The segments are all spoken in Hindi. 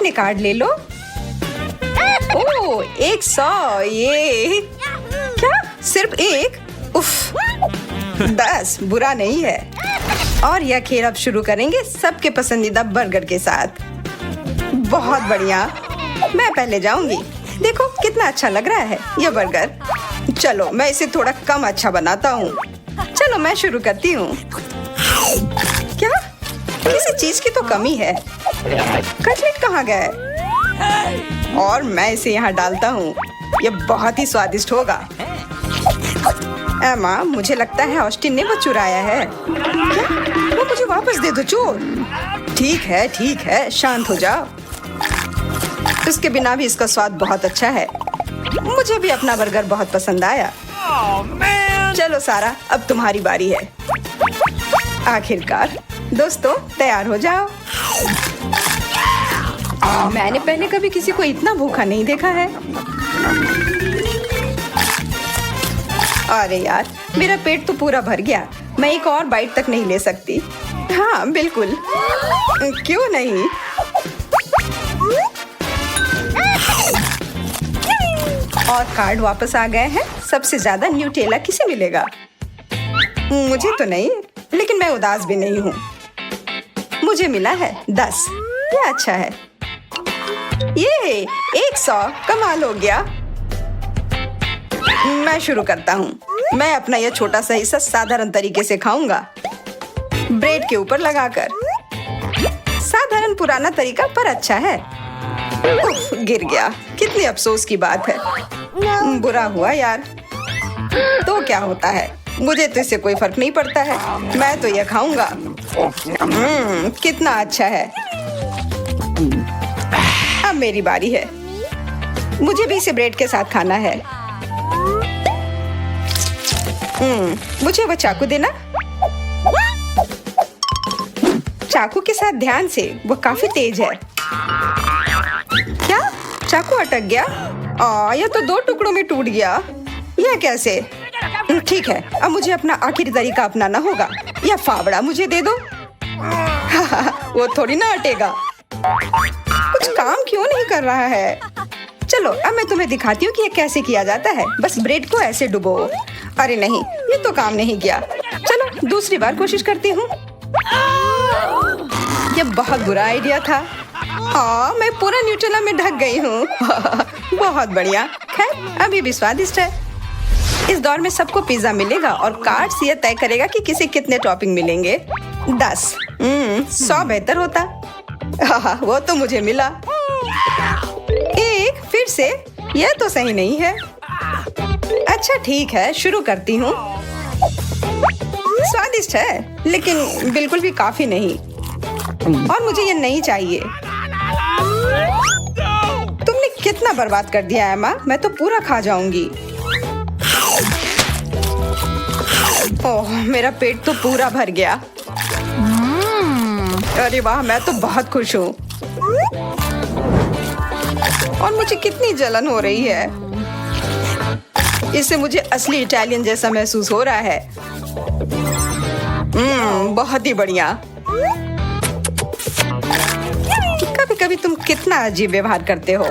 ये कार्ड ले लो। ओह, 100। ये क्या? सिर्फ एक? उफ, 10 बुरा नहीं है। और यह खेल अब शुरू करेंगे सबके पसंदीदा बर्गर के साथ। बहुत बढ़िया, मैं पहले जाऊंगी। देखो कितना अच्छा लग रहा है यह बर्गर। चलो मैं इसे थोड़ा कम अच्छा बनाता हूँ। चलो मैं शुरू करती हूँ। क्या? किसी चीज की तो कमी है। कटलेट कहाँ गए? और मैं इसे यहाँ डालता हूँ। यह बहुत ही स्वादिष्ट होगा। एमा, मुझे लगता है ऑस्टिन ने वो चुराया है। क्या? वो मुझे वापस दे दो चोर। ठीक है, शांत हो जाओ। इसके बिना भी इसका स्वाद बहुत अच्छा है। मुझे भी अपना बर्गर बहुत पसंद आया। चलो सारा, अब तुम्हारी बारी है। आखिरकार। दोस्तों तैयार हो जाओ। मैंने पहले कभी किसी को इतना भूखा नहीं देखा है। अरे यार, मेरा पेट तो पूरा भर गया। मैं एक और बाइट तक नहीं ले सकती। हाँ बिल्कुल, क्यों नहीं। और कार्ड वापस आ गए हैं। सबसे ज्यादा न्यूटेला किसे मिलेगा? मुझे तो नहीं, लेकिन मैं उदास भी नहीं हूँ। मुझे मिला है 10। ये अच्छा है। ये 100, कमाल हो गया। मैं शुरू करता हूँ। मैं अपना यह छोटा सा हिस्सा साधारण तरीके से खाऊंगा, ब्रेड के ऊपर लगाकर। साधारण पुराना तरीका पर अच्छा है। उफ, गिर गया। कितनी अफसोस की बात है। बुरा हुआ यार। तो क्या होता है, मुझे तो इससे कोई फर्क नहीं पड़ता है। मैं तो यह खाऊंगा। कितना अच्छा है। अब मेरी बारी है। मुझे भी इसे ब्रेड के साथ खाना है। मुझे वो चाकू देना। चाकू के साथ ध्यान से, वो काफी तेज है। क्या? चाकू अटक गया? यह तो 2 टुकड़ों में टूट गया। यह कैसे? ठीक है, अब मुझे अपना आखिरी तरीका अपनाना होगा। यह फावड़ा मुझे दे दो। वो थोड़ी ना अटेगा। कुछ काम क्यों नहीं कर रहा है? चलो अब मैं तुम्हें दिखाती हूँ कि यह कैसे किया जाता है। बस ब्रेड को ऐसे डुबो। अरे नहीं, ये तो काम नहीं किया। चलो दूसरी बार कोशिश करती हूँ। यह बहुत बुरा आइडिया था। मैं पूरा न्यूटेला में ढक गई हूँ। बहुत बढ़िया। खैर, अभी भी स्वादिष्ट है। इस दौर में सबको पिज्जा मिलेगा और कार्ड्स यह तय करेगा कि किसे कितने टॉपिंग मिलेंगे। 10। 100 बेहतर होता। वो तो मुझे मिला। 1 फिर से। यह तो सही नहीं है। अच्छा ठीक है, शुरू करती हूँ। स्वादिष्ट है, लेकिन बिल्कुल भी काफी नहीं। और मुझे ये नहीं चाहिए। तुमने कितना बर्बाद कर दिया एमा। मैं तो पूरा खा जाऊंगी। ओह, मेरा पेट तो पूरा भर गया। अरे वाह, मैं तो बहुत खुश हूँ। और मुझे कितनी जलन हो रही है। इससे मुझे असली इटालियन जैसा महसूस हो रहा है। बहुत ही बढ़िया। कभी कभी तुम कितना अजीब व्यवहार करते हो।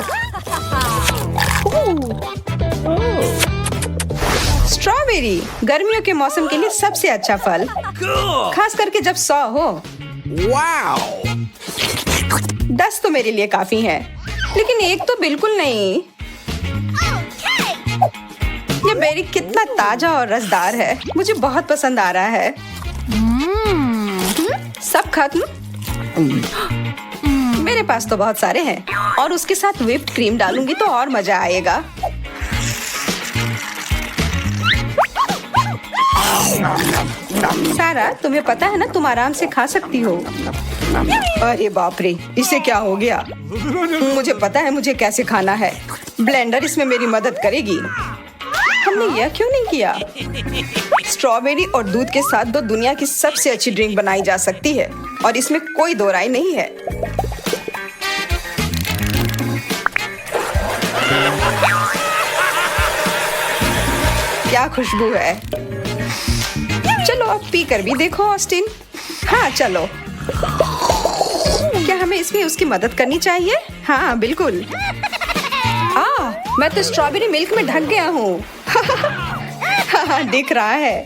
स्ट्रॉबेरी गर्मियों के मौसम के लिए सबसे अच्छा फल, खास करके जब 100 हो। 10 तो मेरे लिए काफी है, लेकिन 1 तो बिल्कुल नहीं। ये बेरी कितना ताजा और रसदार है। मुझे बहुत पसंद आ रहा है। सब खत्म? मेरे पास तो बहुत सारे हैं और उसके साथ व्हिप्ड क्रीम डालूंगी तो और मजा आएगा। सारा, तुम्हें पता है ना, तुम आराम से खा सकती हो। अरे बाप रे, इसे क्या हो गया? मुझे पता है मुझे कैसे खाना है। ब्लेंडर इसमें मेरी मदद करेगी। हमने यह क्यों नहीं किया? स्ट्रॉबेरी और दूध के साथ 2 दुनिया की सबसे अच्छी ड्रिंक बनाई जा सकती है और इसमें कोई दो राय नहीं है। क्या खुशबू है। चलो अब पी कर भी देखो ऑस्टिन। हाँ चलो। क्या हमें इसमें उसकी मदद करनी चाहिए। हाँ बिल्कुल। मैं तो स्ट्रॉबेरी मिल्क में ढक गया हूँ। हाँ, दिख रहा है।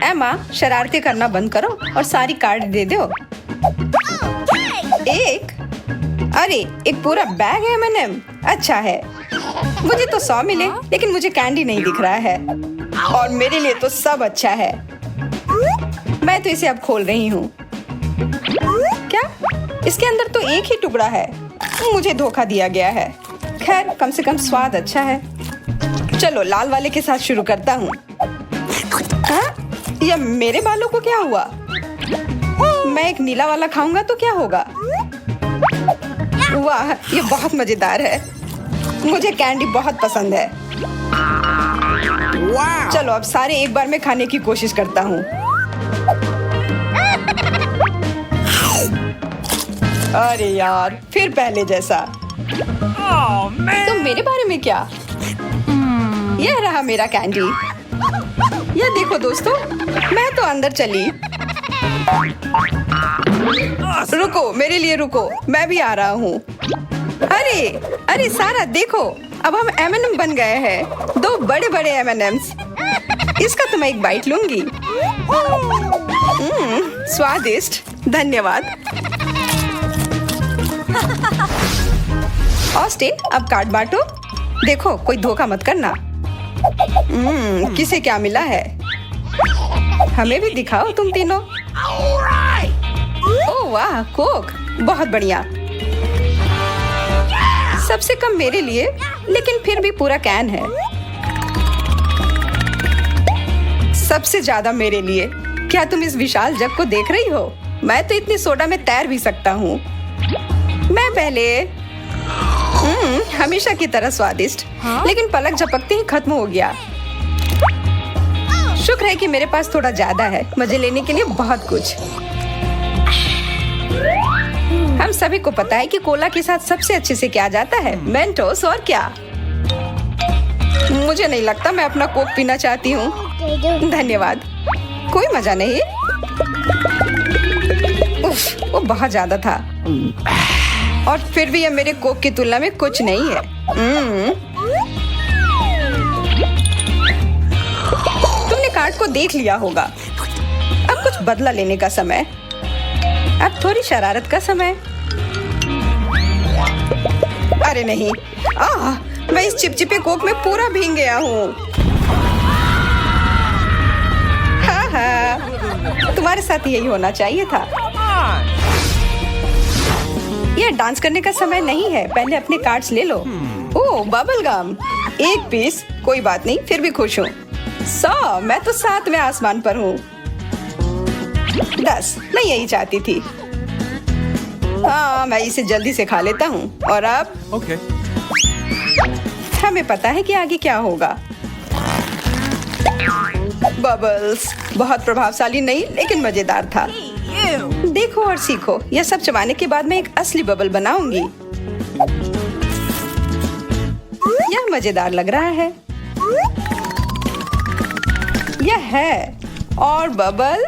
एमा, शरारतें करना बंद करो और सारी कार्ड दे दो। अरे एक पूरा बैग है M&M। अच्छा है। मुझे तो 100 मिले, लेकिन मुझे कैंडी नहीं दिख रहा है। और मेरे लिए तो सब अच्छा है। मैं तो इसे अब खोल रही हूँ। क्या? इसके अंदर तो एक ही टुकड़ा है। मुझे धोखा दिया गया है। खैर, कम से कम स्वाद अच्छा है। चलो लाल वाले के साथ शुरू करता हूँ। या मेरे बालों को क्या हुआ? मैं एक नीला वाला खाऊंगा तो क्या होगा? वाह, ये बहुत मजेदार है। मुझे कैंडी बहुत पसंद है। चलो अब सारे एक बार में खाने की कोशिश करता हूँ। अरे यार, फिर पहले जैसा। तो मेरे बारे में क्या? यह रहा मेरा कैंडी। यह देखो दोस्तों, मैं तो अंदर चली। रुको, मेरे लिए रुको, मैं भी आ रहा हूँ। अरे सारा देखो, अब हम M&M बन गए हैं। 2 बड़े बड़े M&Ms। इसका तो मैं एक बाइट लूंगी। स्वादिष्ट, धन्यवाद। ऑस्टिन, अब कार्ड बांटो। देखो, कोई धोखा मत करना। किसे क्या मिला है? हमें भी दिखाओ तुम तीनों। ओह वाह, कोक, बहुत बढ़िया। सबसे कम मेरे लिए, लेकिन फिर भी पूरा कैन है। सबसे ज्यादा मेरे लिए। क्या तुम इस विशाल जग को देख रही हो? मैं तो इतनी सोडा में तैर भी सकता हूँ। मैं पहले हमेशा की तरह स्वादिष्ट, लेकिन पलक झपकते ही खत्म हो गया। शुक्र है कि मेरे पास थोड़ा ज्यादा है, मजे लेने के लिए बहुत कुछ। हम सभी को पता है कि कोला के साथ सबसे अच्छे से क्या जाता है, मेंटोस। और क्या? मुझे नहीं लगता मैं अपना कोक पीना चाहती हूँ। धन्यवाद। कोई मजा नहीं। उफ, वो बहुत ज्यादा था। और फिर भी यह मेरे कोक की तुलना में कुछ नहीं है। तुमने कार्ड को देख लिया होगा। अब कुछ बदला लेने का समय। अब थोड़ी शरारत का समय। अरे नहीं, मैं इस चिपचिपे कोक में पूरा भीग गया हूँ। हाँ, तुम्हारे साथ यही होना चाहिए था। यह डांस करने का समय नहीं है। पहले अपने कार्ड्स ले लो। ओह, बबल गम, 1 पीस। कोई बात नहीं, फिर भी खुश हूँ। 100, मैं तो 7वें आसमान पर हूँ। 10, मैं यही चाहती थी। हाँ, मैं इसे जल्दी से खा लेता हूँ। और अब हमें पता है कि आगे क्या होगा। बबल्स, बहुत प्रभावशाली नहीं, लेकिन मजेदार था। देखो और सीखो। यह सब चबाने के बाद मैं एक असली बबल बनाऊंगी। यह मजेदार लग रहा है। यह है। और बबल,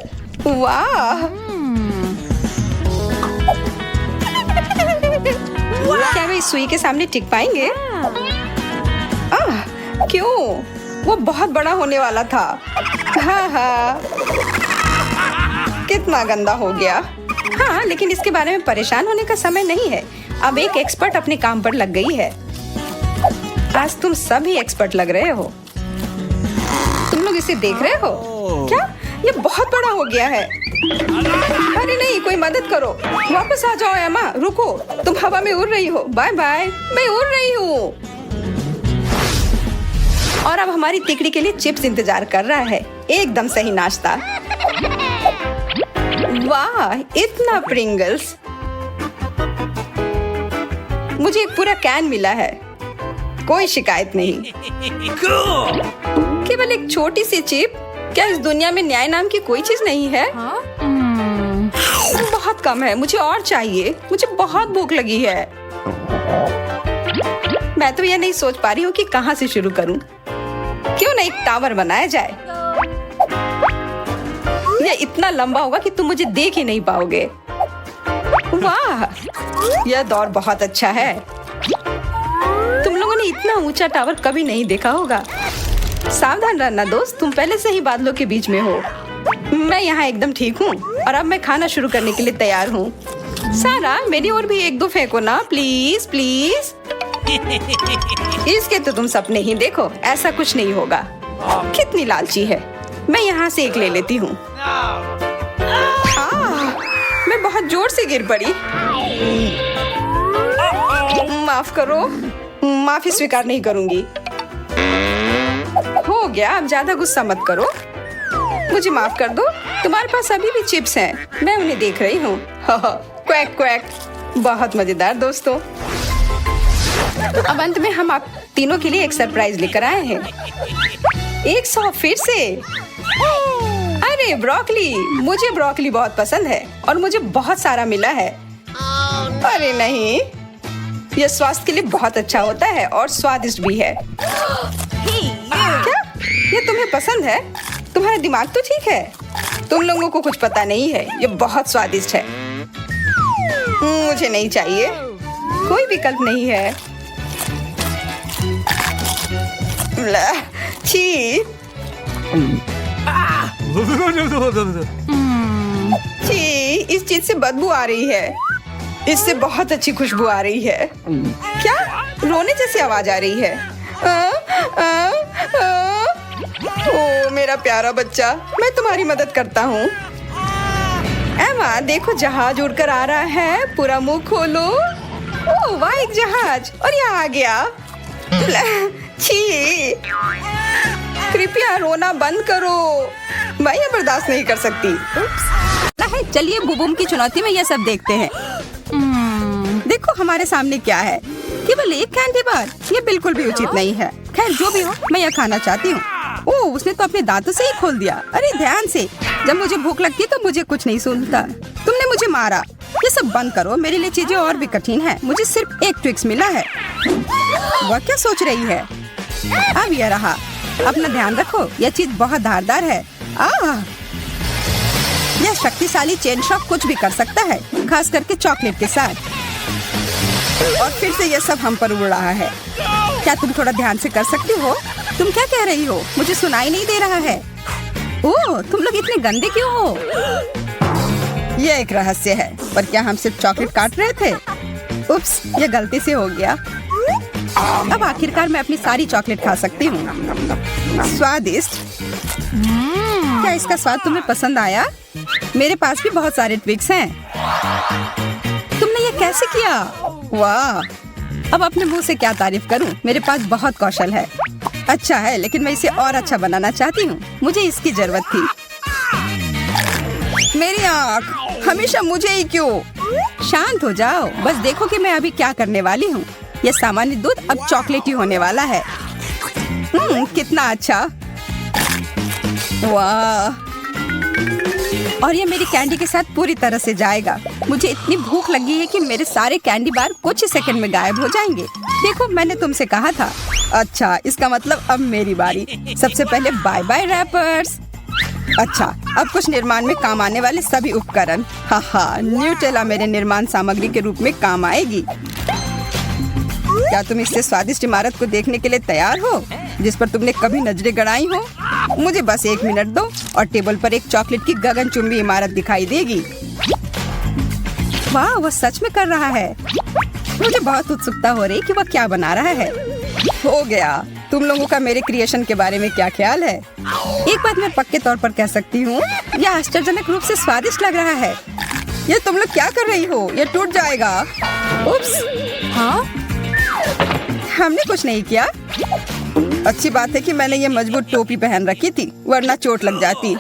वाह। क्या वे इस सुई के सामने टिक पाएंगे? क्यों? वो बहुत बड़ा होने वाला था। हाँ, कितना गंदा हो गया। हाँ, लेकिन इसके बारे में परेशान होने का समय नहीं है। अब एक एक्सपर्ट अपने काम पर लग गई है। आज तुम सभी एक्सपर्ट लग रहे हो। तुम लोग इसे देख रहे हो क्या? ये बहुत बड़ा हो गया है। अरे नहीं, कोई मदद करो। वापस आ जाओ एमा। रुको, तुम हवा में उड़ रही हो। बाय बाय, मैं उड़ रही हूँ। और अब हमारी तिकड़ी के लिए चिप्स इंतजार कर रहा है। एकदम सही नाश्ता। वाह, इतना प्रिंगल्स। मुझे एक पूरा कैन मिला है। कोई शिकायत नहीं। केवल एक छोटी सी चिप। क्या इस दुनिया में न्याय नाम की कोई चीज नहीं है? बहुत कम है, मुझे और चाहिए। मुझे बहुत भूख लगी है। मैं तो यह नहीं सोच पा रही हूँ कि कहाँ से शुरू करूँ। क्यों ना एक टावर बनाया जाए। ये इतना लंबा होगा कि तुम मुझे देख ही नहीं पाओगे। वाह, यह दौर बहुत अच्छा है। तुम लोगों ने इतना ऊंचा टावर कभी नहीं देखा होगा। सावधान रहना दोस्त, तुम पहले से ही बादलों के बीच में हो। मैं यहाँ एकदम ठीक हूँ और अब मैं खाना शुरू करने के लिए तैयार हूँ। सारा, मेरी ओर भी एक दो फेंको ना, प्लीज प्लीज। इसके तो तुम सपने ही देखो, ऐसा कुछ नहीं होगा। कितनी लालची है। मैं यहाँ से एक ले लेती हूँ। मैं बहुत जोर से गिर पड़ी। माफ करो, माफी स्वीकार नहीं करूंगी। हो गया, अब ज्यादा गुस्सा मत करो। मुझे माफ कर दो। तुम्हारे पास अभी भी चिप्स हैं, मैं उन्हें देख रही हूँ। Quack quack. बहुत मजेदार दोस्तों। अब अंत में हम आप तीनों के लिए एक सरप्राइज लेकर आए हैं। 100 फिर से। अरे ब्रोकली, मुझे ब्रोकली बहुत पसंद है और मुझे बहुत सारा मिला है। अरे नहीं, यह स्वास्थ्य के लिए बहुत अच्छा होता है और स्वादिष्ट भी है। क्या ये तुम्हें पसंद है? तुम्हारा दिमाग तो ठीक है। तुम लोगों को कुछ पता नहीं है, ये बहुत स्वादिष्ट है। मुझे नहीं चाहिए, कोई विकल्प नहीं है। छी, छी, इस चीज से बदबू आ रही है। इससे बहुत अच्छी खुशबू आ रही है। क्या? रोने जैसी आवाज आ रही है। ओ मेरा प्यारा बच्चा, मैं तुम्हारी मदद करता हूँ। एमा, देखो जहाज उड़कर आ रहा है। पूरा मुंह खोलो। ओह वाह, एक जहाज और यहाँ आ गया। छी, कृपया रोना बंद करो। मैं ये बर्दाश्त नहीं कर सकती। चलिए बुबुम की चुनौती में यह सब देखते हैं। देखो हमारे सामने क्या है। केवल एक कैंडी बार, ये बिल्कुल भी उचित नहीं है। खैर जो भी हो, मैं यह खाना चाहती हूँ। ओह, उसने तो अपने दांतों से ही खोल दिया। अरे ध्यान से। जब मुझे भूख लगती है तो मुझे कुछ नहीं सुनता। तुमने मुझे मारा। ये सब बंद करो, मेरे लिए चीजें और भी कठिन है। मुझे सिर्फ एक ट्विक्स मिला है। वह क्या सोच रही है? अब यह रहा। अपना ध्यान रखो, यह चीज बहुत धारदार है। यह शक्तिशाली चेन शॉक कुछ भी कर सकता है, खास करके चॉकलेट के साथ। और फिर से यह सब हम पर उड़ रहा है। क्या तुम थोड़ा ध्यान से कर सकती हो? तुम क्या कह रही हो? मुझे सुनाई नहीं दे रहा है। ओह, तुम लोग इतने गंदे क्यों हो? यह एक रहस्य है। पर क्या हम सिर्फ चॉकलेट काट रहे थे? उप्स, यह गलती से हो गया। अब आखिरकार मैं अपनी सारी चॉकलेट खा सकती हूँ। स्वादिष्ट। क्या इसका स्वाद तुम्हें पसंद आया? मेरे पास भी बहुत सारे ट्विक्स हैं। तुमने ये कैसे किया? वाह, अब अपने मुंह से क्या तारीफ करूं? मेरे पास बहुत कौशल है। अच्छा है, लेकिन मैं इसे और अच्छा बनाना चाहती हूँ। मुझे इसकी जरूरत थी। मेरी आँख, हमेशा मुझे ही क्यों? शांत हो जाओ, बस देखो कि मैं अभी क्या करने वाली हूँ। यह सामान्य दूध अब चॉकलेटी होने वाला है। कितना अच्छा। वाह, और ये मेरी कैंडी के साथ पूरी तरह से जाएगा। मुझे इतनी भूख लगी है कि मेरे सारे कैंडी बार कुछ ही सेकंड में गायब हो जाएंगे। देखो, मैंने तुमसे कहा था। अच्छा, इसका मतलब अब मेरी बारी। सबसे पहले बाय बाय रैपर्स। अच्छा, अब कुछ निर्माण में काम आने वाले सभी उपकरण। हाँ, न्यूटेला मेरे निर्माण सामग्री के रूप में काम आएगी। क्या तुम इससे स्वादिष्ट इमारत को देखने के लिए तैयार हो, जिस पर तुमने कभी नजरें गड़ाई हो? मुझे बस 1 मिनट दो और टेबल पर एक चॉकलेट की गगनचुंबी इमारत दिखाई देगी। वाह, वह सच में कर रहा है। मुझे बहुत उत्सुकता हो रही कि वह क्या बना रहा है। हो गया। तुम लोगों का मेरे क्रिएशन के बारे में क्या ख्याल है? एक बात मैं पक्के तौर पर कह सकती हूँ, यह आश्चर्यजनक रूप से स्वादिष्ट लग रहा है। ये तुम लोग क्या कर रही हो? ये टूट जाएगा। उप्स। हाँ, हमने कुछ नहीं किया। अच्छी बात है कि मैंने ये मजबूत टोपी पहन रखी थी, वरना चोट लग जाती।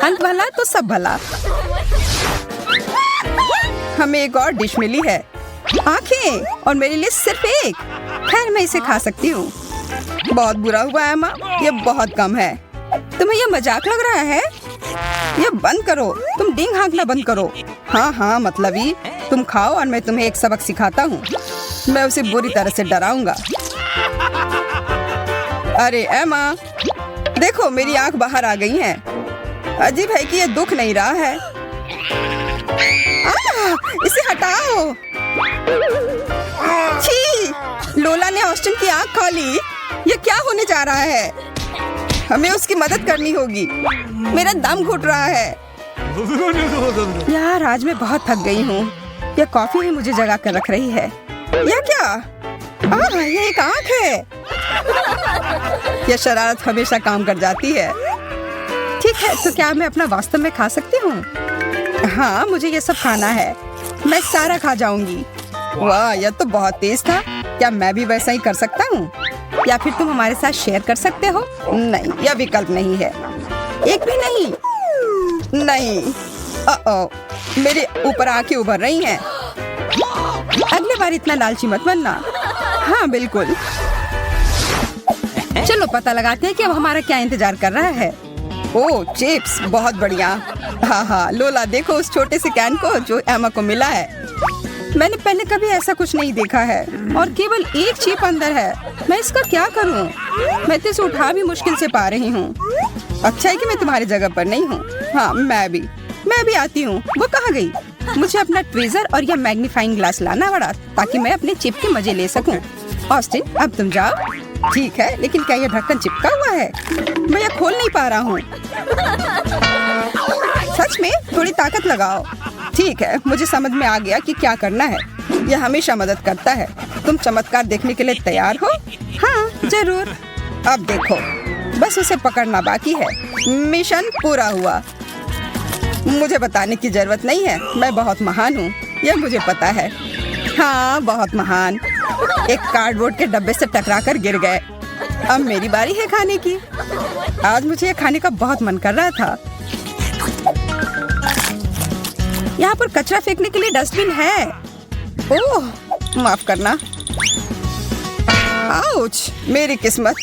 अंत भला तो सब भला। हमें एक और डिश मिली है, आँखें, और मेरे लिए सिर्फ एक। खैर, मैं इसे खा सकती हूँ। बहुत बुरा हुआ एमा, ये बहुत कम है। तुम्हें ये मजाक लग रहा है? ये बंद करो। तुम डिंग हाँकना बंद करो। हाँ, मतलब ही। तुम खाओ और मैं तुम्हें एक सबक सिखाता हूँ। मैं उसे बुरी तरह से डराऊंगा। अरे एमा, देखो मेरी आंख बाहर आ गई है। अजीब है कि ये दुख नहीं रहा है। इसे हटाओ। छी, लोला ने ऑस्टिन की आंख खोली। ये क्या होने जा रहा है? हमें उसकी मदद करनी होगी। मेरा दम घुट रहा है। यार, आज मैं बहुत थक गई हूँ। यह कॉफी ही मुझे जगा कर रख रही है। यह क्या? ये एक आंख है। यह शरारत हमेशा काम कर जाती है। ठीक है, तो क्या मैं अपना वास्तव में खा सकती हूँ? हाँ, मुझे ये सब खाना है। मैं सारा खा जाऊंगी। वाह, यह तो बहुत तेज था। क्या मैं भी वैसा ही कर सकता हूँ? या फिर तुम हमारे साथ शेयर कर सकते हो? नहीं, यह विकल्प नहीं है। एक भी नहीं। नहीं। मेरे ऊपर आंखें उभर रही हैं। अगली बार इतना लालची मत बनना। हाँ, बिल्कुल। चलो पता लगाते हैं कि अब हमारा क्या इंतजार कर रहा है। ओह, चिप्स, बहुत बढ़िया। हाँ, लोला देखो उस छोटे से कैन को जो एमा को मिला है। मैंने पहले कभी ऐसा कुछ नहीं देखा है और केवल एक चिप अंदर है। मैं इसका क्या करूं? मैं तो इसे उठा भी मुश्किल से पा रही हूँ। अच्छा है कि मैं तुम्हारी जगह पर नहीं हूँ। हाँ, मैं भी आती हूँ। वो कहाँ गई? मुझे अपना ट्वीजर और यह मैग्नीफाइंग ग्लास लाना पड़ा ताकि मैं अपने चिप के मजे ले सकूं। ऑस्टिन, अब तुम जाओ। ठीक है, लेकिन क्या यह ढक्कन चिपका हुआ है? मैं यह खोल नहीं पा रहा हूँ। सच में? थोड़ी ताकत लगाओ। ठीक है, मुझे समझ में आ गया कि क्या करना है। यह हमेशा मदद करता है। तुम चमत्कार देखने के लिए तैयार हो? हाँ, जरूर। अब देखो, बस उसे पकड़ना बाकी है। मिशन पूरा हुआ। मुझे बताने की जरूरत नहीं है, मैं बहुत महान हूँ, यह मुझे पता है। हाँ, बहुत महान। एक कार्डबोर्ड के डब्बे से टकराकर गिर गए। अब मेरी बारी है खाने की। आज मुझे यह खाने का बहुत मन कर रहा था। यहाँ पर कचरा फेंकने के लिए डस्टबिन है। ओह, माफ करना। आउच, मेरी किस्मत।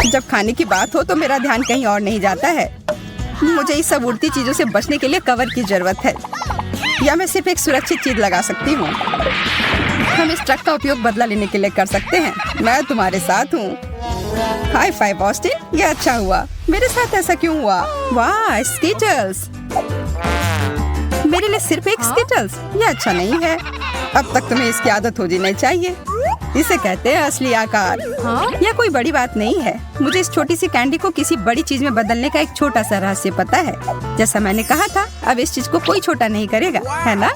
जब खाने की बात हो तो मेरा ध्यान कहीं और नहीं जाता है। मुझे इस सब उड़ती चीजों से बचने के लिए कवर की जरूरत है, या मैं सिर्फ एक सुरक्षित चीज लगा सकती हूँ। हम इस ट्रक का उपयोग बदला लेने के लिए कर सकते हैं। मैं तुम्हारे साथ हूँ। हाई फाइव ऑस्टिन, ये अच्छा हुआ। मेरे साथ ऐसा क्यों हुआ? वाह, स्कीटल्स। मेरे लिए सिर्फ एक स्कीटल्स, ये अच्छा नहीं है। अब तक तुम्हें इसकी आदत हो जानी चाहिए। इसे कहते हैं असली आकार। यह कोई बड़ी बात नहीं है। मुझे इस छोटी सी कैंडी को किसी बड़ी चीज में बदलने का एक छोटा सा रहस्य पता है। जैसा मैंने कहा था, अब इस चीज को कोई छोटा नहीं करेगा, है ना?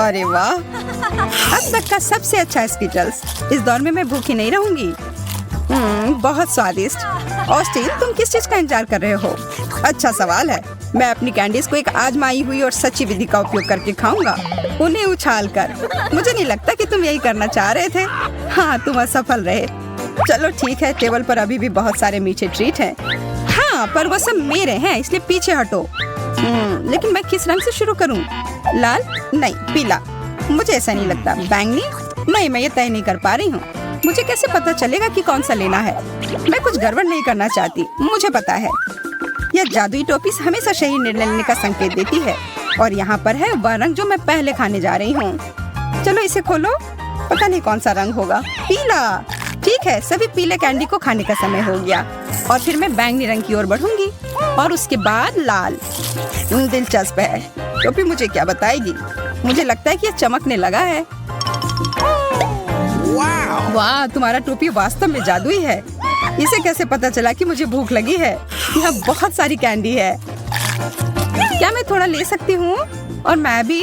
अरे वाह, अब तक का सबसे अच्छा स्कीटल्स। इस दौर में मैं भूखी नहीं रहूंगी। बहुत स्वादिष्ट। ऑस्टिन, तुम किस चीज का इंतजार कर रहे हो? अच्छा सवाल है। मैं अपनी कैंडीज को एक आजमाई हुई और सच्ची विधि का उपयोग करके खाऊंगा, उन्हें उछाल कर। मुझे नहीं लगता कि तुम यही करना चाह रहे थे। हाँ, तुम असफल रहे। चलो ठीक है, टेबल पर अभी भी बहुत सारे मीठे ट्रीट हैं। हाँ, पर वो सब मेरे हैं, इसलिए पीछे हटो। लेकिन मैं किस रंग से शुरू करूँ? लाल? नहीं, पीला। मुझे ऐसा नहीं लगता। बैंगनी? नहीं, मैं ये तय नहीं कर पा रही हूँ। मुझे कैसे पता चलेगा कि कौन सा लेना है? मैं कुछ गड़बड़ नहीं करना चाहती, मुझे पता है। यह जादुई टोपी हमेशा सही निर्णय लेने का संकेत देती है। और यहाँ पर है वह रंग जो मैं पहले खाने जा रही हूँ। चलो इसे खोलो। पता नहीं कौन सा रंग होगा। पीला। ठीक है, सभी पीले कैंडी को खाने का समय हो गया। और फिर मैं बैंगनी रंग की ओर बढ़ूंगी और उसके बाद लाल। दिलचस्प है। टोपी मुझे क्या बताएगी? मुझे लगता है कि यह चमकने लगा है। वाह, तुम्हारा टोपी वास्तव में जादुई है। इसे कैसे पता चला कि मुझे भूख लगी है? यहाँ बहुत सारी कैंडी है। क्या मैं थोड़ा ले सकती हूँ? और मैं भी?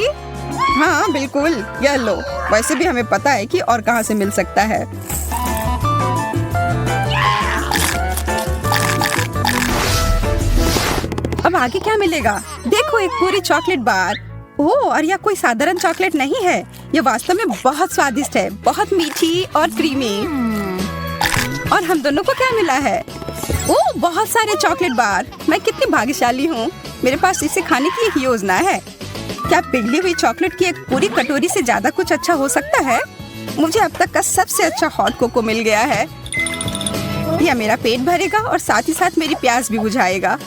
हाँ बिल्कुल, यह लो। वैसे भी हमें पता है कि और कहाँ से मिल सकता है। अब आगे क्या मिलेगा? देखो, एक पूरी चॉकलेट बार। ओह, और यह कोई साधारण चॉकलेट नहीं है। यह वास्तव में बहुत स्वादिष्ट है, बहुत मीठी और क्रीमी। और हम दोनों को क्या मिला है? ओह, बहुत सारे चॉकलेट बार। मैं कितनी भाग्यशाली हूँ। मेरे पास इसे खाने की एक योजना है। क्या पिघली हुई चॉकलेट की एक पूरी कटोरी से ज्यादा कुछ अच्छा हो सकता है? मुझे अब तक का सबसे अच्छा हॉट कोको मिल गया है। यह मेरा पेट भरेगा और साथ ही साथ मेरी प्यास भी बुझाएगा।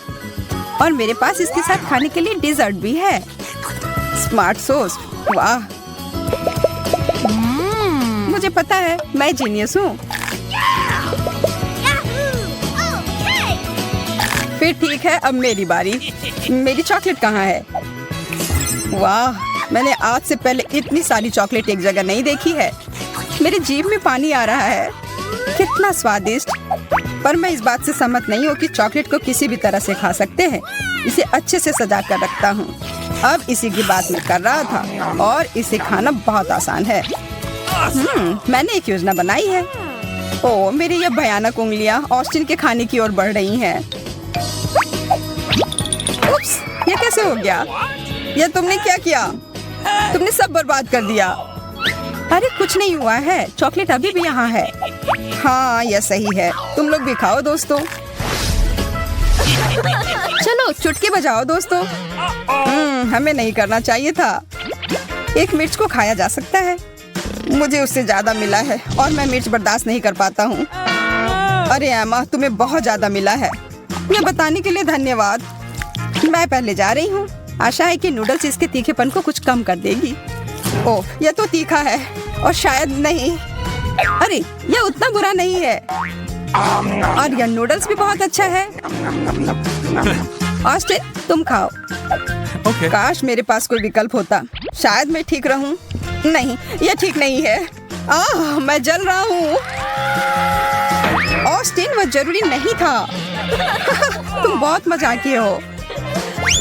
और मेरे पास इसके साथ खाने के लिए डेजर्ट भी है। Smart sauce. वाह, मुझे पता है, मैं जीनियस हूँ। फिर ठीक है, अब मेरी बारी। मेरी चॉकलेट कहाँ है? वाह, मैंने आज से पहले इतनी सारी चॉकलेट एक जगह नहीं देखी है। मेरे जीभ में पानी आ रहा है। कितना स्वादिष्ट। पर मैं इस बात से सहमत नहीं हूँ कि चॉकलेट को किसी भी तरह से खा सकते हैं। इसे अच्छे से सजा कर रखता हूँ। अब इसी की बात मैं कर रहा था और इसे खाना बहुत आसान है। मैंने एक योजना बनाई है। ओह, मेरी ये भयानक उंगलियां ऑस्टिन के खाने की ओर बढ़ रही हैं। उप्स, ये कैसे हो गया? ये तुमने क्या किया? तुमने सब बर्बाद कर दिया। अरे कुछ नहीं हुआ है, चॉकलेट अभी भी यहाँ है। हाँ, यह सही है। तुम लोग भी खाओ दोस्तों। चलो चुटकी बजाओ दोस्तों। हमें नहीं करना चाहिए था। एक मिर्च को खाया जा सकता है। मुझे उससे ज्यादा मिला है और मैं मिर्च बर्दाश्त नहीं कर पाता हूँ। अरे एमा, तुम्हें बहुत ज्यादा मिला है। ये बताने के लिए धन्यवाद। मैं पहले जा रही हूँ। आशा है कि नूडल्स इसके तीखेपन को कुछ कम कर देगी। ओह, यह तो तीखा है और शायद नहीं। अरे, यह उतना बुरा नहीं है और यह नूडल्स भी बहुत अच्छा है। ऑस्टिन, तुम खाओ। Okay. काश मेरे पास कोई विकल्प होता। शायद मैं ठीक रहूं। नहीं, यह ठीक नहीं है। मैं जल रहा हूँ। ऑस्टिन, वह जरूरी नहीं था। तुम बहुत मजाकिये हो।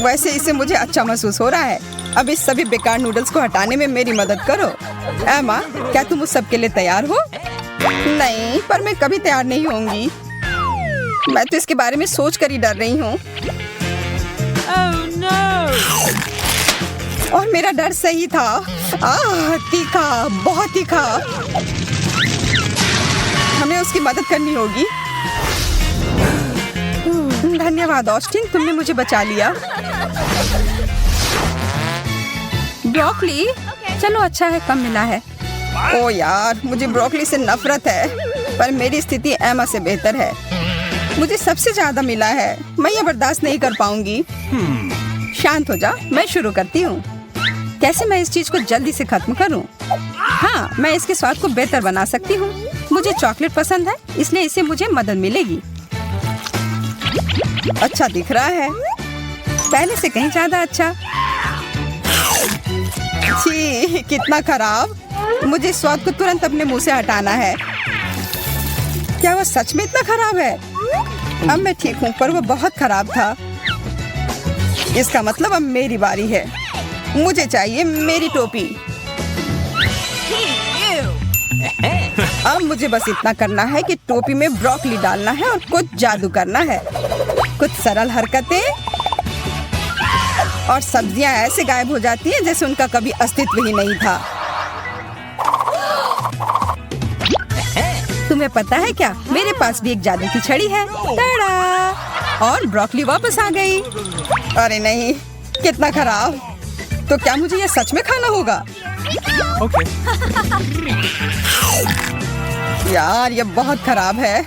वैसे इससे मुझे अच्छा महसूस हो रहा है। अब इस सभी बेकार नूडल्स को हटाने में मेरी मदद करो। एमा, क्या तुम उस सब के लिए तैयार हो? नहीं, पर मैं कभी तैयार नहीं होंगी। मैं तो इसके बारे में सोच कर ही डर रही हूँ। और मेरा डर सही था। तीखा, बहुत तीखा। हमें उसकी मदद करनी होगी। धन्यवाद ऑस्टिन, तुमने मुझे बचा लिया। ब्रोकली, चलो अच्छा है, कम मिला है। ओ यार, मुझे ब्रोकली से नफरत है। पर मेरी स्थिति एमा से बेहतर है। मुझे सबसे ज्यादा मिला है। मैं ये बर्दाश्त नहीं कर पाऊंगी। शांत हो जा, मैं शुरू करती हूँ। कैसे मैं इस चीज को जल्दी से खत्म करूँ? हाँ, मैं इसके स्वाद को बेहतर बना सकती हूँ। मुझे चॉकलेट पसंद है, इसलिए इससे मुझे मदद मिलेगी। अच्छा दिख रहा है, पहले से कहीं ज्यादा अच्छा। छी, कितना खराब। मुझे इस स्वाद को तुरंत अपने मुंह से हटाना है। क्या वह सच में इतना खराब है? अब मैं ठीक हूँ, पर वह बहुत खराब था। इसका मतलब अब मेरी बारी है। मुझे चाहिए मेरी टोपी। अब मुझे बस इतना करना है कि टोपी में ब्रोकली डालना है और कुछ जादू करना है। कुछ सरल हरकतें और सब्जियां ऐसे गायब हो जाती हैं जैसे उनका कभी अस्तित्व ही नहीं था। तुम्हें पता है क्या, मेरे पास भी एक जादू की छड़ी है। टाड़ा! और ब्रोकली वापस आ गई। अरे नहीं, कितना खराब। तो क्या मुझे ये सच में खाना होगा? Okay. यार, ये बहुत खराब है।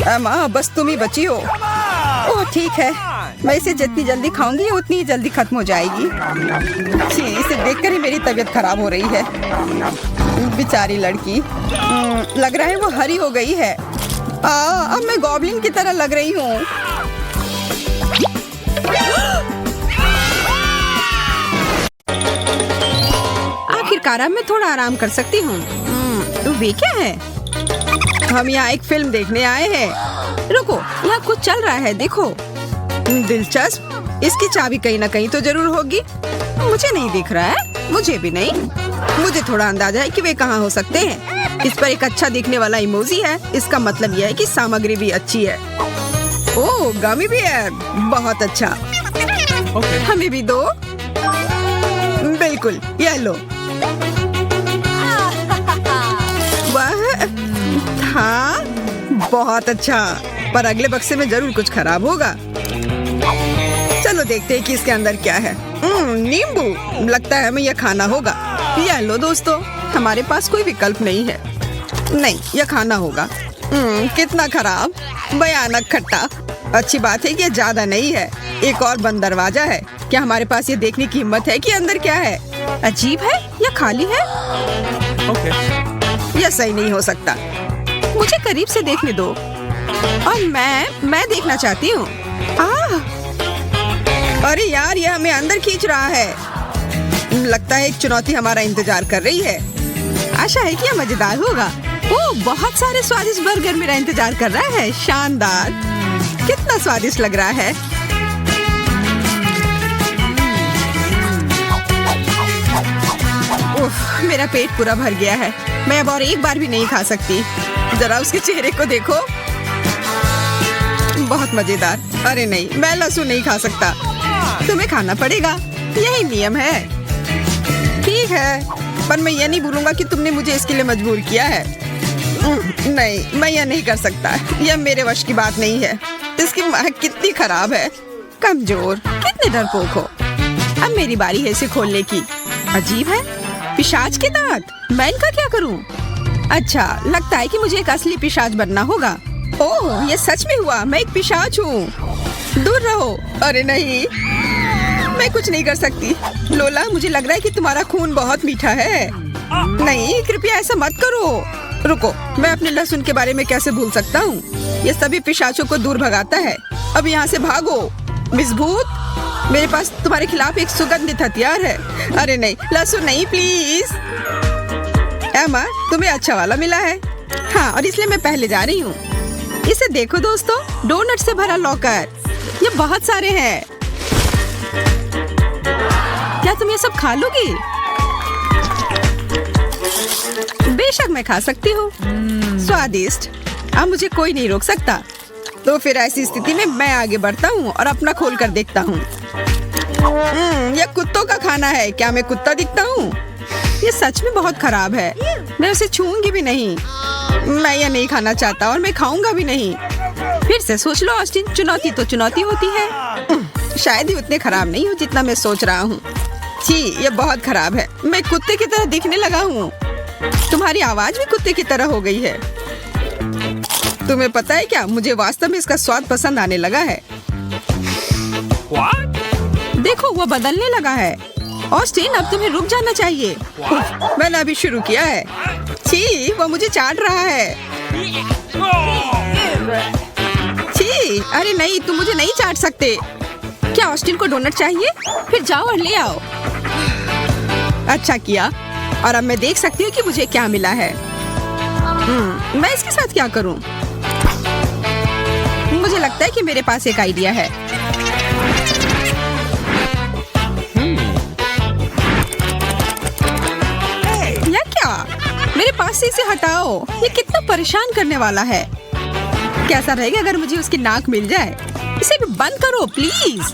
एमा, बस तुम ही बची हो। ओह ठीक है, मैं इसे जितनी जल्दी खाऊंगी उतनी ही जल्दी खत्म हो जाएगी। छी, इसे देखकर ही मेरी तबीयत खराब हो रही है। बेचारी लड़की। लग रहा है वो हरी हो गई है। अब मैं गॉब्लिन की तरह लग रही हूँ। आखिरकार अब मैं थोड़ा आराम कर सकती हूँ। वे क्या है? हम यहाँ एक फिल्म देखने आए हैं। रुको, यहाँ कुछ चल रहा है, देखो। दिलचस्प। इसकी चाबी कहीं ना कहीं तो जरूर होगी। मुझे नहीं दिख रहा है। मुझे भी नहीं। मुझे थोड़ा अंदाजा है कि वे कहाँ हो सकते हैं। इस पर एक अच्छा दिखने वाला इमोजी है। इसका मतलब यह है कि सामग्री भी अच्छी है। ओह, गमी भी है। बहुत अच्छा। Okay. हमें भी दो। बिल्कुल, ये लो। वाह, हाँ, बहुत अच्छा। पर अगले बक्से में जरूर कुछ खराब होगा। चलो देखते हैं कि इसके अंदर क्या है। नींबू। लगता है हमें यह खाना होगा। यह लो दोस्तों, हमारे पास कोई विकल्प नहीं है। नहीं, यह खाना होगा। कितना खराब, भयानक खट्टा। अच्छी बात है कि यह ज्यादा नहीं है। एक और बंद दरवाजा है। क्या हमारे पास ये देखने की हिम्मत है कि अंदर क्या है? अजीब है, यह खाली है। Okay. यह सही नहीं हो सकता। मुझे करीब से देखने दो। और मैं देखना चाहती हूँ। अरे यार, ये हमें अंदर खींच रहा है। लगता है एक चुनौती हमारा इंतजार कर रही है। आशा है कि यह मजेदार होगा। ओह, बहुत सारे स्वादिष्ट बर्गर मेरा इंतजार कर रहा है। शानदार, कितना स्वादिष्ट लग रहा है। उफ, मेरा पेट पूरा भर गया है। मैं अब और एक बार भी नहीं खा सकती। जरा उसके चेहरे को देखो, बहुत मजेदार। अरे नहीं, मैं लहसुन नहीं खा सकता। तुम्हें खाना पड़ेगा, यही नियम है। ठीक है, पर मैं ये नहीं भूलूंगा कि तुमने मुझे इसके लिए मजबूर किया है। नहीं, मैं यह नहीं कर सकता। यह मेरे वश की बात नहीं है। इसकी महक कितनी खराब है। कमजोर, कितने डरपोक हो। अब मेरी बारी है इसे खोलने की। अजीब है, पिशाच के दांत। मैं इनका क्या करूं? अच्छा, लगता है कि मुझे एक असली पिशाच बनना होगा। ओह, ये सच में हुआ। मैं एक पिशाच हूँ। दूर रहो। अरे नहीं, मैं कुछ नहीं कर सकती। लोला, मुझे लग रहा है कि तुम्हारा खून बहुत मीठा है। नहीं, कृपया ऐसा मत करो। रुको, मैं अपने लहसुन के बारे में कैसे भूल सकता हूँ। ये सभी पिशाचों को दूर भगाता है। अब यहाँ से भागो। मिस भूत, मेरे पास तुम्हारे खिलाफ एक सुगंधित हथियार है। अरे नहीं, लहसुन नहीं, प्लीज। एमा, तुम्हें अच्छा वाला मिला है। हाँ, और इसलिए मैं पहले जा रही हूँ। इसे देखो दोस्तों, डोनट से भरा लॉकर। ये बहुत सारे हैं। क्या तुम ये सब खा लोगी? बेशक मैं खा सकती हूँ। स्वादिष्ट। अब मुझे कोई नहीं रोक सकता। तो फिर ऐसी स्थिति में मैं आगे बढ़ता हूँ और अपना खोल कर देखता हूँ। यह कुत्तों का खाना है। क्या मैं कुत्ता दिखता हूँ? ये सच में बहुत खराब है। मैं उसे छूऊंगी भी नहीं। मैं यह नहीं खाना चाहता और मैं खाऊंगा भी नहीं। फिर से सोच लो ऑस्टिन, चुनौती तो चुनौती होती है। शायद ही उतने खराब नहीं हो जितना मैं सोच रहा हूँ। छी, ये बहुत खराब है। मैं कुत्ते की तरह दिखने लगा हूँ। तुम्हारी आवाज भी कुत्ते की तरह हो गई है। तुम्हें पता है क्या, मुझे वास्तव में इसका स्वाद पसंद आने लगा है। What? देखो, वो बदलने लगा है। ऑस्टिन, अब तुम्हें रुक जाना चाहिए। मैंने अभी शुरू किया है। छी, वो मुझे चाट रहा है। छी, अरे नहीं, तुम मुझे नहीं चाट सकते। क्या ऑस्टिन को डोनट चाहिए? फिर जाओ और ले आओ। अच्छा किया। और अब मैं देख सकती हूँ कि मुझे क्या मिला है। मैं इसके साथ क्या करूँ? मुझे लगता है कि मेरे पास एक आइडिया है। या क्या? मेरे पास से इसे हटाओ। ये कितना परेशान करने वाला है। कैसा रहेगा अगर मुझे उसकी नाक मिल जाए? इसे भी बंद करो प्लीज।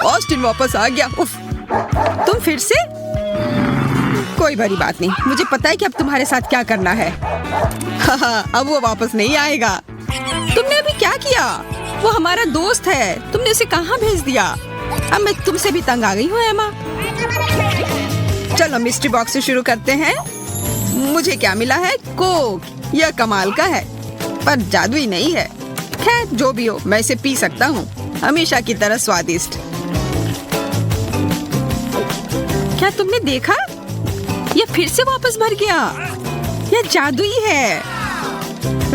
ऑस्टिन वापस आ गया। उफ, तुम फिर से? कोई बड़ी बात नहीं। मुझे पता है कि अब तुम्हारे साथ क्या करना है। अब वो वापस नहीं आएगा। तुमने अभी क्या किया? वो हमारा दोस्त है। तुमने उसे कहाँ भेज दिया? अब मैं तुमसे भी तंग आ गई हूँ एमा। चलो मिस्ट्री बॉक्स से शुरू करते हैं। मुझे क्या मिला है? कोक। यह कमाल का है, पर जादुई नहीं है। खैर, जो भी हो, मैं इसे पी सकता हूँ। हमेशा की तरह स्वादिष्ट। क्या तुमने देखा? यह फिर से वापस भर गया। यह जादुई है।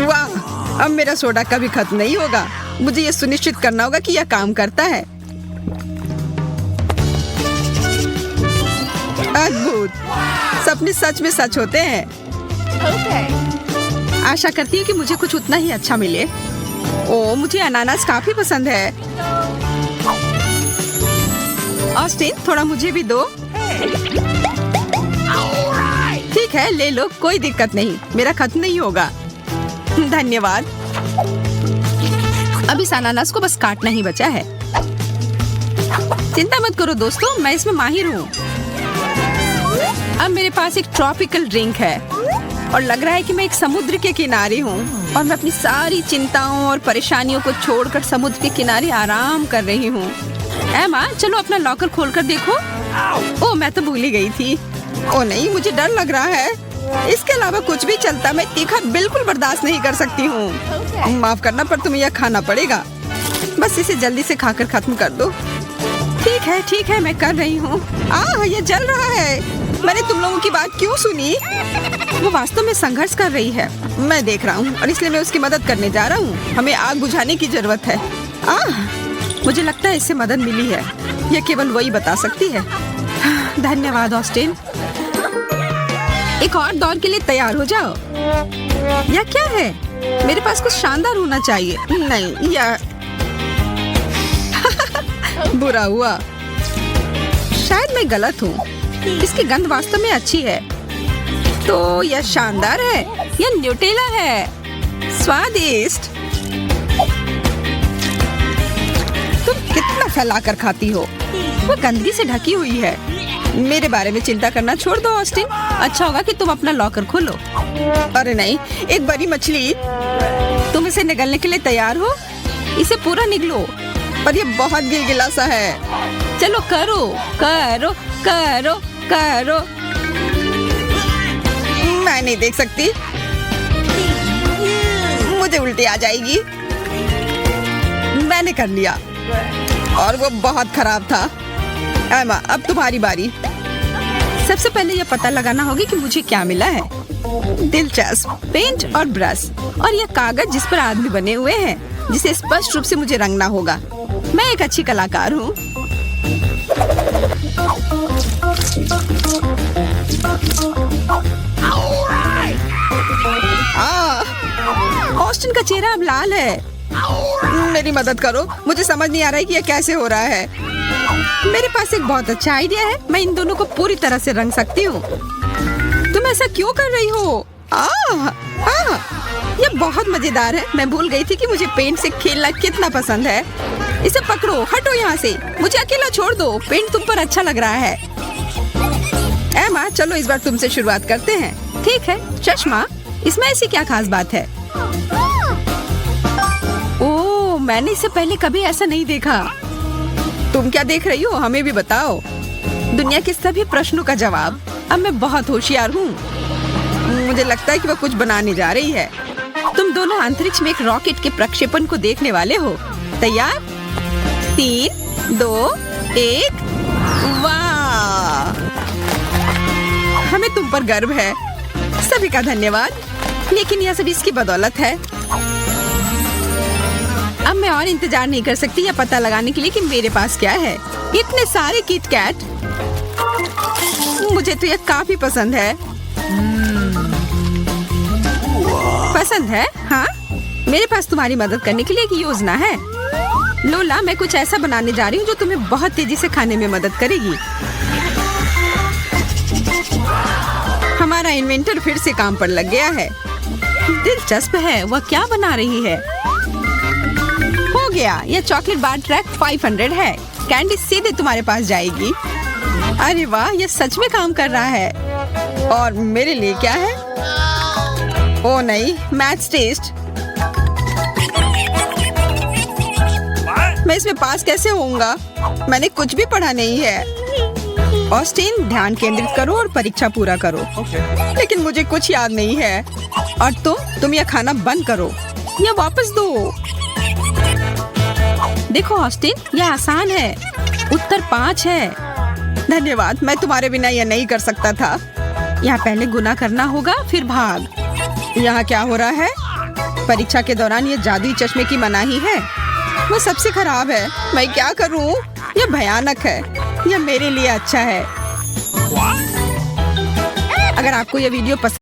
वाह, अब मेरा सोडा कभी खत्म नहीं होगा। मुझे यह सुनिश्चित करना होगा कि यह काम करता है। अद्भुत, सपने सच में सच होते हैं। आशा करती हूँ कि मुझे कुछ उतना ही अच्छा मिले। ओ, मुझे अनानास काफी पसंद है। ऑस्टिन, थोड़ा मुझे भी दो। ठीक है, ले लो, कोई दिक्कत नहीं। मेरा खत्म नहीं होगा। धन्यवाद। अब इस अनानास को बस काटना ही बचा है। चिंता मत करो दोस्तों, मैं इसमें माहिर हूँ। अब मेरे पास एक ट्रॉपिकल ड्रिंक है और लग रहा है कि मैं एक समुद्र के किनारे हूँ और मैं अपनी सारी चिंताओं और परेशानियों को छोड़कर समुद्र के किनारे आराम कर रही हूँ। एमा, चलो अपना लॉकर खोलकर देखो। ओह, मैं तो भूल ही गई थी। ओह नहीं, मुझे डर लग रहा है। इसके अलावा कुछ भी चलता, मैं तीखा बिल्कुल बर्दाश्त नहीं कर सकती हूँ। माफ करना, पर तुम्हें यह खाना पड़ेगा। बस इसे जल्दी से खाकर खत्म कर दो। ठीक है, मैं कर रही हूँ। यह जल रहा है। मैंने तुम लोगों की बात क्यों सुनी? वो वास्तव में संघर्ष कर रही है, मैं देख रहा हूँ और इसलिए मैं उसकी मदद करने जा रहा हूँ। हमें आग बुझाने की जरूरत है। मुझे लगता है इससे मदद मिली है, यह केवल वही बता सकती है। धन्यवाद ऑस्टिन। एक और दौर के लिए तैयार हो जाओ। यह क्या है? मेरे पास कुछ शानदार होना चाहिए। नहीं, यह बुरा हुआ। शायद मैं गलत हूँ। इसकी गंध वास्तव में अच्छी है। तो यह शानदार है। यह न्यूटेला है। स्वादिष्ट। तुम कितना फैलाकर खाती हो? वो गंदगी से ढकी हुई है। मेरे बारे में चिंता करना छोड़ दो ऑस्टिन। अच्छा होगा कि तुम अपना लॉकर खोलो। अरे नहीं, एक बड़ी मछली। तुम इसे निगलने के लिए तैयार हो? इसे पूरा निगलो। और ये बहुत गिलगिला सा है। चलो करो करो करो करो। मैं नहीं देख सकती, मुझे उल्टी आ जाएगी। मैंने कर लिया और वो बहुत खराब था। एमा, अब तुम्हारी बारी। सबसे पहले यह पता लगाना होगा कि मुझे क्या मिला है। दिलचस्प पेंट और ब्रश और यह कागज जिस पर आदमी बने हुए हैं, जिसे स्पष्ट रूप से मुझे रंगना होगा। मैं एक अच्छी कलाकार हूँ। ऑस्टिन का चेहरा अब लाल है। मेरी मदद करो, मुझे समझ नहीं आ रहा है कि यह कैसे हो रहा है। मेरे पास एक बहुत अच्छा आइडिया है। मैं इन दोनों को पूरी तरह से रंग सकती हूँ। तुम ऐसा क्यों कर रही हो? यह बहुत मजेदार है। मैं भूल गई थी कि मुझे पेंट से खेलना कितना पसंद है। इसे पकड़ो, हटो यहाँ से, मुझे अकेला छोड़ दो। पेंट तुम पर अच्छा लग रहा है। एमा, चलो इस बार तुमसे शुरुआत करते हैं। ठीक है। चश्मा, इसमें ऐसी क्या खास बात है? ओह, मैंने इससे पहले कभी ऐसा नहीं देखा। तुम क्या देख रही हो? हमें भी बताओ। दुनिया के सभी प्रश्नों का जवाब। अब मैं बहुत होशियार हूँ। मुझे लगता है कि वो कुछ बनाने जा रही है। तुम दोनों अंतरिक्ष में एक रॉकेट के प्रक्षेपण को देखने वाले हो। तैयार? 3, 2, 1। वाह! हमें तुम पर गर्व है। सभी का धन्यवाद। लेकिन यह सब इसकी बदौलत है। अब मैं और इंतजार नहीं कर सकती यह पता लगाने के लिए कि मेरे पास क्या है। इतने सारे किट कैट। मुझे तो यह काफी पसंद है। पसंद है? हाँ, मेरे पास तुम्हारी मदद करने के लिए एक योजना है। लोला, मैं कुछ ऐसा बनाने जा रही हूँ जो तुम्हें बहुत तेजी से खाने में मदद करेगी। हमारा इन्वेंटर फिर से काम पर लग गया है। दिलचस्प है, वह क्या बना रही है। हो गया, यह चॉकलेट बार ट्रैक 500 है। कैंडी सीधे तुम्हारे पास जाएगी। अरे वाह, यह सच में काम कर रहा है। और मेरे लिए क्या है? ओ नहीं, मैथ्स टेस्ट। मैं इसमें पास कैसे होऊंगा? मैंने कुछ भी पढ़ा नहीं है। ऑस्टिन, ध्यान केंद्रित करो और परीक्षा पूरा करो। लेकिन मुझे कुछ याद नहीं है। और तुम यह खाना बंद करो। यह वापस दो। देखो ऑस्टिन, यह आसान है। उत्तर 5 है। धन्यवाद, मैं तुम्हारे बिना यह नहीं कर सकता था। यहाँ पहले गुना करना होगा, फिर भाग। यहाँ क्या हो रहा है? परीक्षा के दौरान ये जादुई चश्मे की मनाही है। वो सबसे खराब है। मैं क्या करूँ? यह भयानक है। यह मेरे लिए अच्छा है। अगर आपको यह वीडियो पसंद